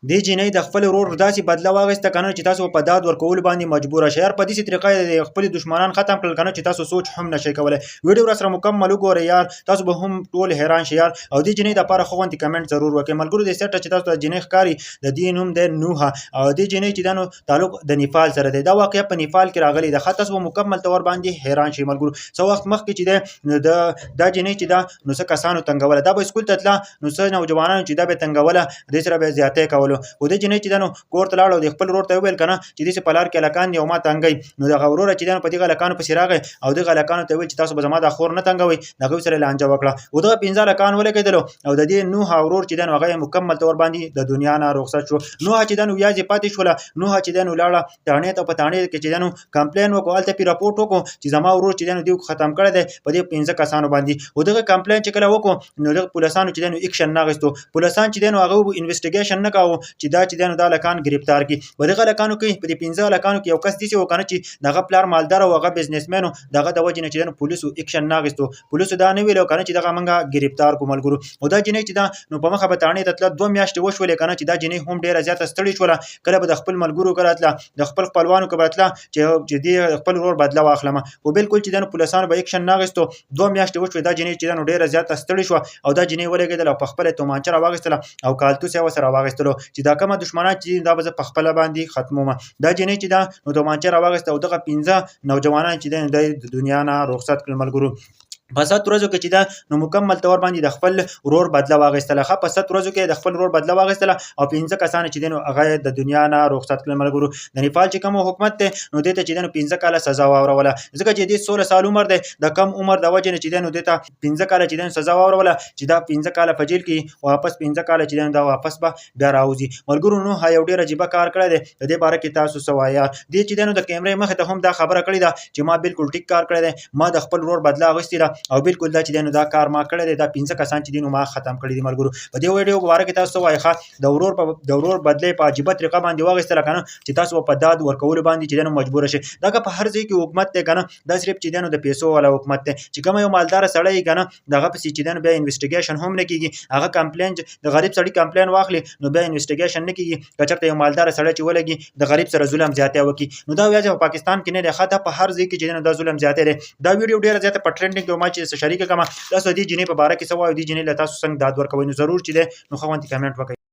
دې جینۍ د خپل ورور داسې بدله واغېسته کنه چې تاسو په داد ورکول باندې مجبور شئ. په دې طریقه د خپل دشمنان ختم کړل کنه چې تاسو سوچ هم نشئ کولای. ویډیو را سره مکمل وګورئ یار، تاسو به هم ټول حیران شئ یار. او دې جینۍ د لپاره خو غونډې کمنټ ضرور وکړئ ملګرو. د سیټ چې تاسو د جینۍ ښکاری د دې نوم د نوحه او دې جینۍ چې دانو تعلق د نیپال سره دی. دا واقعیا په نیپال کې راغلی د خاطر به مکمل تور باندې حیران شئ ملګرو. څو وخت مخکې چې دا جینۍ چې دا نو څه کسانو تنګوله، دا به سکول ته تله نو څه نوجوانانو چې دا به تنګوله دې سره به زیاتې کولو. او دې جینۍ چې دانو کور ته لاړ او د خپل ورور ته وویل کنه چې دې په لار کې هلکان دي او ما تنګوي. نو دغه ورور چې دانو په دې هلکانو پسې راغی او دغه هلکانو ته ویل چې تاسو به زما د خور نه تنګوئ. د هغوی سره لانجه وکړه او دغه 15 هلکان ولګېدلو او د دې نوحه ورور چې دانو هغه مکمل طور باندې د دنیا نه رخصت شو. نوحه چې دانو یازې پاتې شوله. نوحه چې دانو لاړه تاڼې ته، په تاڼې کې چې دانو کمپلین وکړو، هلته پې راپورټ وکړو چې زما ورور چې دانو دې ختم کړی دی په دې 15 کسانو باندې. او دغه کمپلین چې کله وکړو نو دغه پولیسانو چې دانو اکشن نه اخیستو. پولیسان چې دانو هغه انویسټیګیشن نه کاوه چې دا چې دانو دا هلکان ګرفتار کړي. په دغه هلکانو کې په دې 15 هلکانو کې یو کس داسې و کنه چې دغه پلار مالدار او هغه بزنسمن و. دغه د وجې نه چې دانو پولیسو اکشن نه اخیستو. پولیسو دا نه ویلو کنه چې دغه موږ ګرفتار کړو ملګرو. او دا جینۍ چې دا نو په مخه به تاڼې ته تله 2 میاشتې وشولې کنه چې دا جینۍ هم ډېره زیاته ستړې شوله. کله به د خپل ملګرو کره تله، د خپل خپلوانو کره تله چې دې خپل ورور بدله واخلمه. خو بالکل چې دانو پولیسانو به اکشن نه اخیستو. 2 میاشتې وشوې دا جینۍ چې دانو ډېره زیاته ستړې شوه او دا جینۍ ولګېدله او په خپله تومانچه راواخیستله او کالتوس یې ورسره راواخیستلو چې دا کومه دشمنان چې دا به زه په خپله باندې ختمومه. دا جینۍ چې دا نو تومانچه راواخیسته او دغه 15 نوجوانان چې د دنیا نه رخصت کړل ملګرو. په 7 ورځو کې چې دا نو مکمل طور باندې د خپل ورور بدله واغېستله. ښه په 7 ورځو کې د خپل ورور بدله واغېستله او 15 کسان چې دي نو هغه د دنیا نه رخصت کړل ملګرو. د نیپال چې کوم حکومت دی نو دې ته چې دی نو 15 کاله سزا واوروله، ځکه چې دې 16 سال عمر دی. د کم عمر د وجې نه چې دی نو دې ته 15 کاله چې دی سزا واوروله چې دا 15 کاله په جیل کې واپس 15 کاله چې دی دا واپس به بیا راوځي. ملګرو نو یو ډېر عجیبه کار کړی دی. د دې باره کې تاسو څه وایئ؟ دې چې دی نو د کیمرې مخې ته هم دا خبره کړې ده چې ما بالکل ټیک کار کړی دی، ما د خپل ورور بدله اخیستې ده او بالکل دا چې نو دا کار ما کړی دی. دا 15 کسان چې دي نو ما ختم کړي دي ملګرو. په دې ویډیو په باره کې تاسو وایئ د ورور بدلې په عجیبه طریقه باندې واغېستله کنه چې تاسو په داد ورکولو باندې چې دی نو مجبور شئ. دا که په هر ځای کې حکومت دی کنه، دا صرف چې دی نو د پیسو والا حکومت دی. چې کوم یو مالدار سړی کنه دغه پسې چې دی نو بیا انویسټیګیشن هم نه کېږي. هغه کمپلین د غریب سړي کمپلین واخلي نو بیا انویسټیګیشن نه کېږي. که چېرته یو مالدار سړی چې ولګي د غریب سره ظلم زیاتی وکړي نو دا یوازې په پاکستان کې نه دی، ښه دا په هر ځای کې چې دی نو دا ظلم زیاتی دی. دا ویډیو ډېره زیاته په ټرینډینګ کې ما چې شریکه کړمه. تاسو دې جینۍ په باره کې څه وایئ؟ دې جینۍ له تاسو څنګه داد ورکوئ؟ نو ضرور چې دی نو ښه غوندې کمنټ وکړئ.